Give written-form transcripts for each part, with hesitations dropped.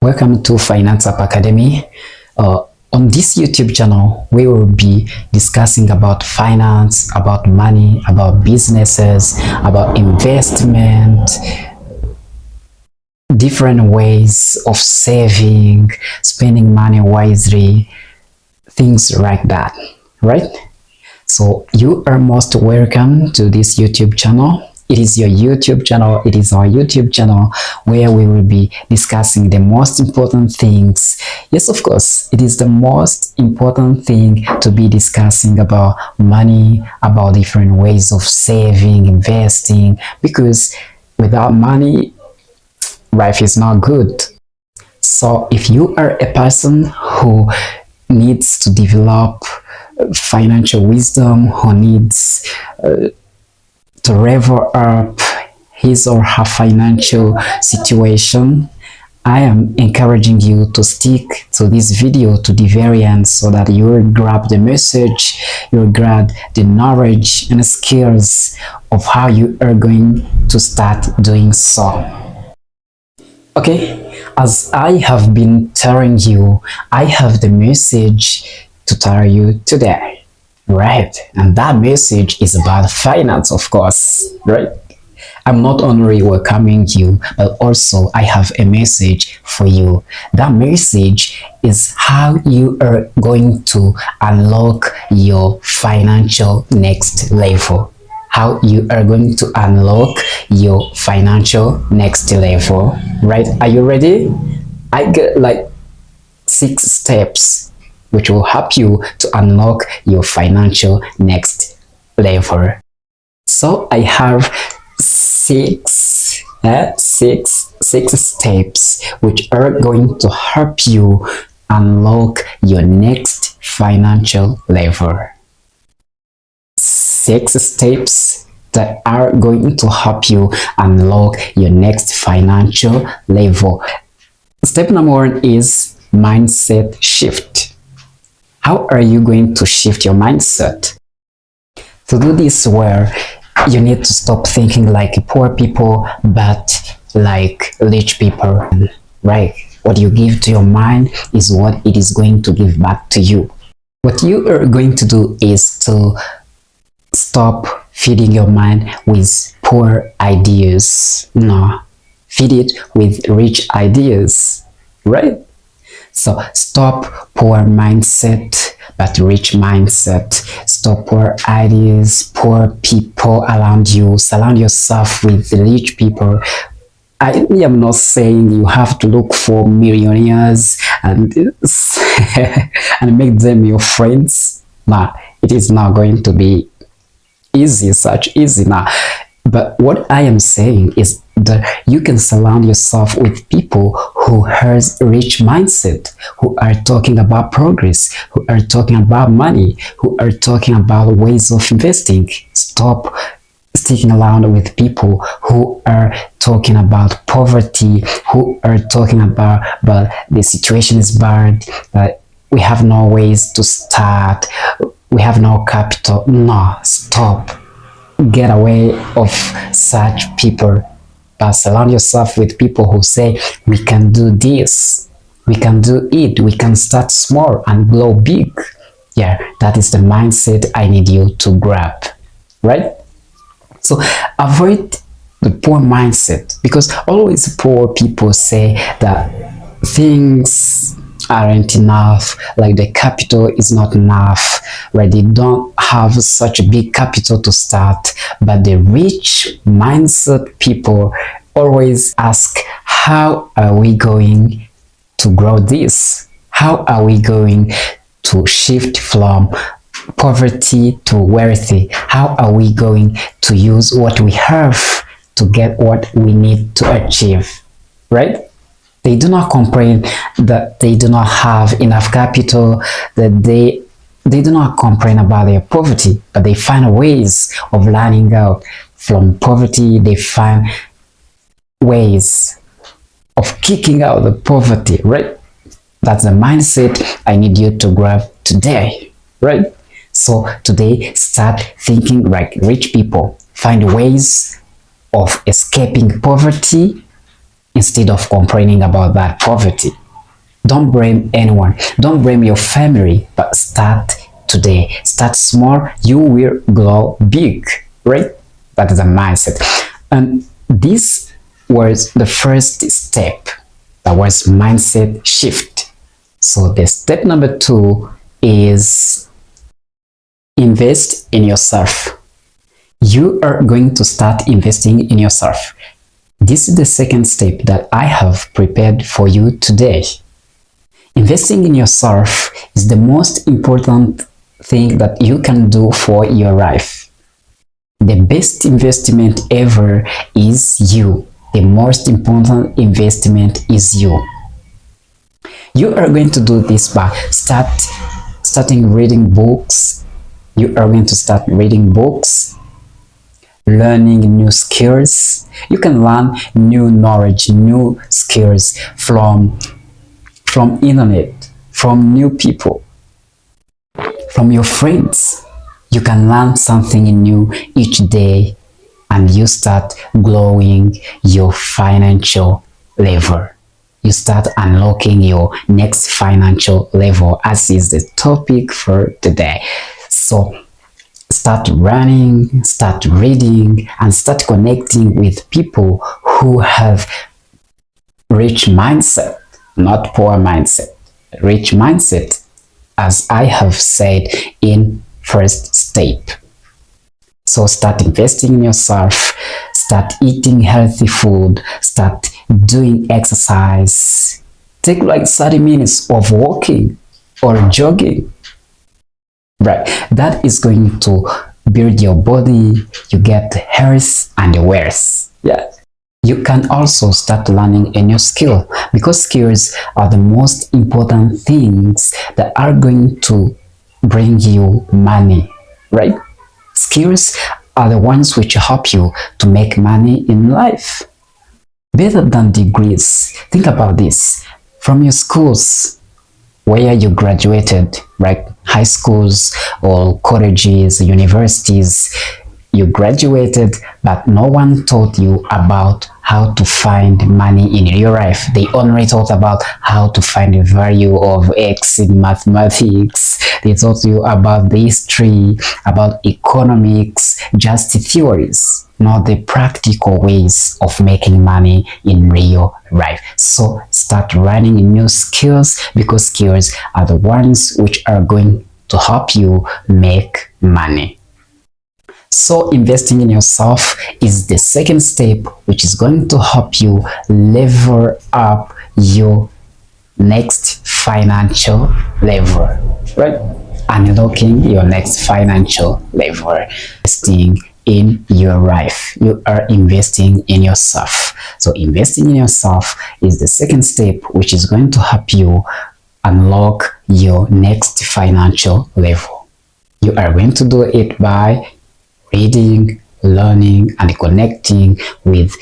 Welcome to Finance App Academy. On this YouTube channel, we will be discussing about finance, about money, about businesses, about investment, different ways of saving, spending money wisely, things like that, right? So you are most welcome to this YouTube channel. It is your YouTube channel, it is our YouTube channel where we will be discussing the most important things. Yes, of course, it is the most important thing to be discussing about money, about different ways of saving, investing, because without money, life is not good. So if you are a person who needs to develop financial wisdom, who needs to level up his or her financial situation, I am encouraging you to stick to this video to the very end so that you will grab the message, you will grab the knowledge and skills of how you are going to start doing so. Okay, as I have been telling you, I have the message to tell you today. Right, and that message is about finance, of course, right? I'm not only welcoming you, but also I have a message for you. That message is how you are going to unlock your financial next level. How you are going to unlock your financial next level, right? Are you ready? I get like 6 steps which will help you to unlock your financial next level. So I have six steps which are going to help you unlock your next financial level. 6 steps that are going to help you unlock your next financial level. Step number 1 is mindset shift. How are you going to shift your mindset? To do this well, you need to stop thinking like poor people, but like rich people, right? What you give to your mind is what it is going to give back to you. What you are going to do is to stop feeding your mind with poor ideas. No, feed it with rich ideas, right? So stop poor mindset, but rich mindset. Stop poor ideas, poor people around you. Surround yourself with rich people. I am not saying you have to look for millionaires and and make them your friends. Nah, it is not going to be easy now. But what I am saying is that you can surround yourself with people who has rich mindset, who are talking about progress, who are talking about money, who are talking about ways of investing. Stop sticking around with people who are talking about poverty, who are talking about but the situation is bad, that we have no ways to start, we have no capital. No, stop. Get away of such people, but surround yourself with people who say we can do this, we can do it, we can start small and grow big. Yeah, that is the mindset I need you to grab, right? So avoid the poor mindset, because always poor people say that things aren't enough, like the capital is not enough, right? They don't have such a big capital to start. But the rich mindset people always ask, how are we going to grow this? How are we going to shift from poverty to wealthy? How are we going to use what we have to get what we need to achieve, right? They do not complain that they do not have enough capital, that they do not complain about their poverty, but they find ways of learning out from poverty. They find ways of kicking out the poverty, right? That's the mindset I need you to grab today, right? So today, start thinking like rich people. Find ways of escaping poverty instead of complaining about that poverty. Don't blame anyone. Don't blame your family, but start today. Start small, you will grow big, right? That is a mindset. And this was the first step. That was mindset shift. So the step number 2 is invest in yourself. You are going to start investing in yourself. This is the second step that I have prepared for you today. Investing in yourself is the most important thing that you can do for your life. The best investment ever is you. The most important investment is you. You are going to do this by starting reading books. You are going to start reading books, learning new skills. You can learn new knowledge, new skills from internet, from new people, from your friends. You can learn something new each day and you start growing your financial level. You start unlocking your next financial level, as is the topic for today. So start running, start reading, and start connecting with people who have rich mindset, not poor mindset. Rich mindset, as I have said in first step. So start investing in yourself, start eating healthy food, start doing exercise. Take like 30 minutes of walking or jogging. Right, that is going to build your body, you get health and wealth. Yeah. You can also start learning a new skill, because skills are the most important things that are going to bring you money, right? Skills are the ones which help you to make money in life. Better than degrees. Think about this. From your schools where you graduated, right? High schools or colleges, universities, you graduated, but no one taught you about how to find money in real life. They only taught about how to find the value of X in mathematics. They taught you about the history, about economics, just theories, not the practical ways of making money in real life. So start learning new skills, because skills are the ones which are going to help you make money. So investing in yourself is the second step, which is going to help you level up your next financial level, right? Unlocking your next financial level. Investing in your life. You are investing in yourself. So investing in yourself is the second step, which is going to help you unlock your next financial level. You are going to do it by reading, learning, and connecting with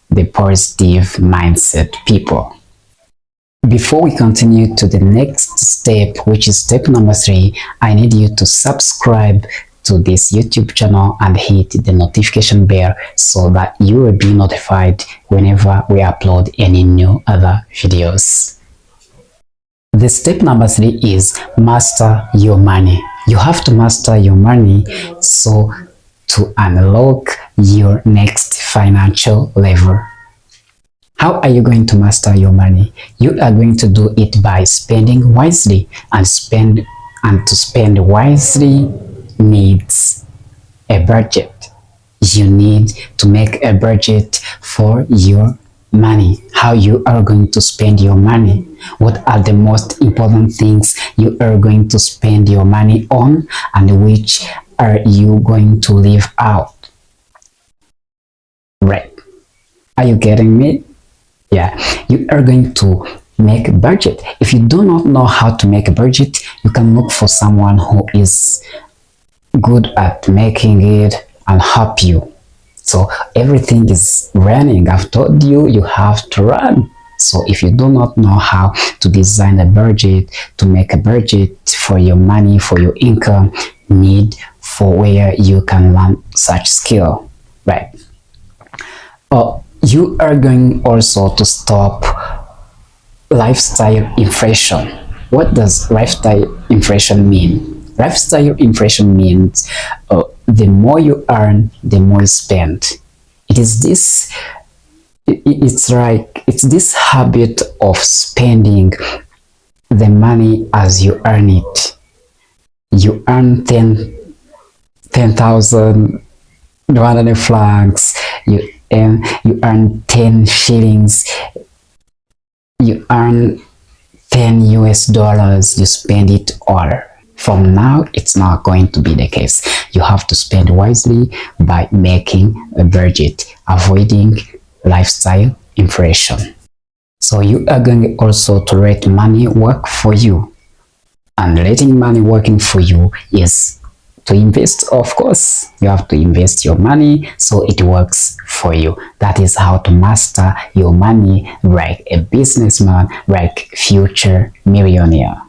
the positive mindset people. Before we continue to the next step, which is step number 3, I need you to subscribe to this YouTube channel and hit the notification bell so that you will be notified whenever we upload any new other videos. The step number 3 is master your money. You have to master your money so to unlock your next financial level. How are you going to master your money? You are going to do it by spending wisely, and to spend wisely needs a budget. You need to make a budget for your money. How you are going to spend your money. What are the most important things you are going to spend your money on, and which are you going to leave out? Right. Are you getting me? Yeah. You are going to make a budget. If you do not know how to make a budget, you can look for someone who is good at making it and help you. So everything is running. I've told you, you have to run. So if you do not know how to design a budget, to make a budget for your money, for your income, need for where you can learn such skill, right? You are going also to stop lifestyle inflation. What does lifestyle inflation mean? Lifestyle inflation means the more you earn, the more you spend. It is this. It's this habit of spending the money as you earn it. You earn 10,000 100 francs. You earn 10 shillings. You earn 10 US dollars, you spend it all. From now, it's not going to be the case. You have to spend wisely by making a budget, avoiding lifestyle inflation. So you are going also to let money work for you. And letting money working for you is to invest. Of course, you have to invest your money so it works for you. That is how to master your money like a businessman, like future millionaire.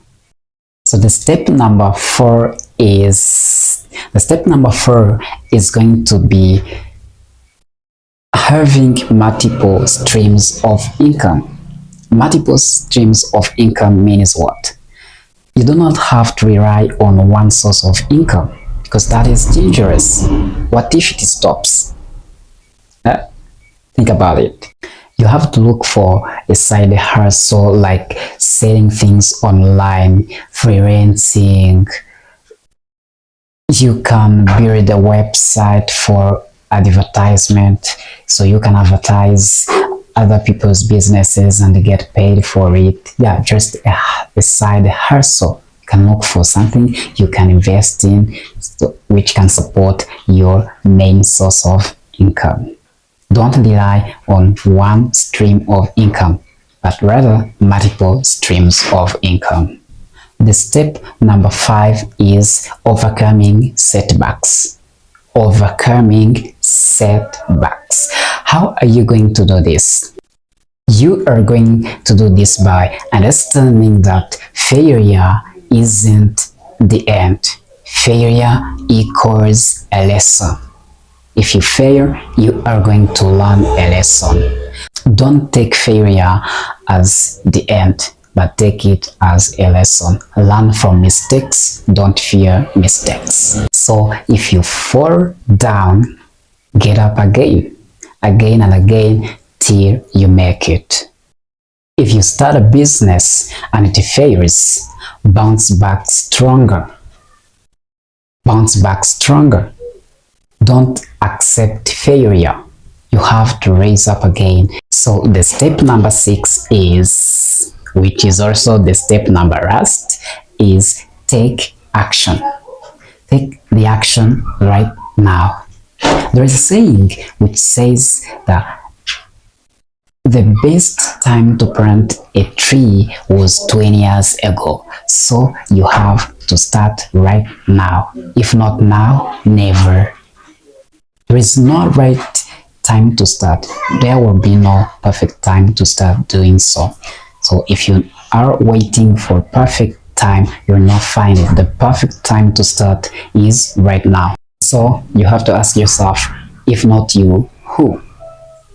So the step number four is going to be having multiple streams of income. Multiple streams of income means what? You do not have to rely on one source of income, because that is dangerous. What if it stops? Think about it. You have to look for a side hustle like selling things online, freelancing. You can build a website for advertisement, so you can advertise other people's businesses and get paid for it. Yeah, just a side hustle. You can look for something you can invest in, which can support your main source of income. Don't rely on one stream of income, but rather multiple streams of income. The step number 5 is overcoming setbacks. Overcoming setbacks. How are you going to do this? You are going to do this by understanding that failure isn't the end. Failure equals a lesson. If you fail, you are going to learn a lesson. Don't take failure as the end, but take it as a lesson. Learn from mistakes, don't fear mistakes. So if you fall down, get up again and again till you make it. If you start a business and it fails, bounce back stronger. Bounce back stronger. Don't accept failure. You have to raise up again. So the step number 6 is, which is also the step number last, is take action. Take the action right now. There is a saying which says that the best time to plant a tree was 20 years ago. So you have to start right now. If not now, never. There is no right time to start. There will be no perfect time to start doing so. So if you are waiting for perfect time, you'll not find it. The perfect time to start is right now. So you have to ask yourself, if not you, who?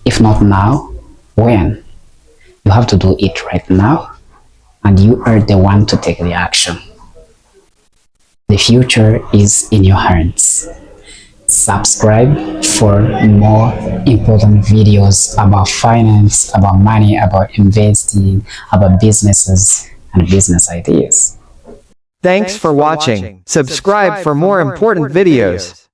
If not now, when? You have to do it right now, and you are the one to take the action. The future is in your hands. Subscribe for more important videos about finance, about money, about investing, about businesses and business ideas. Thanks for watching. Subscribe for more important videos.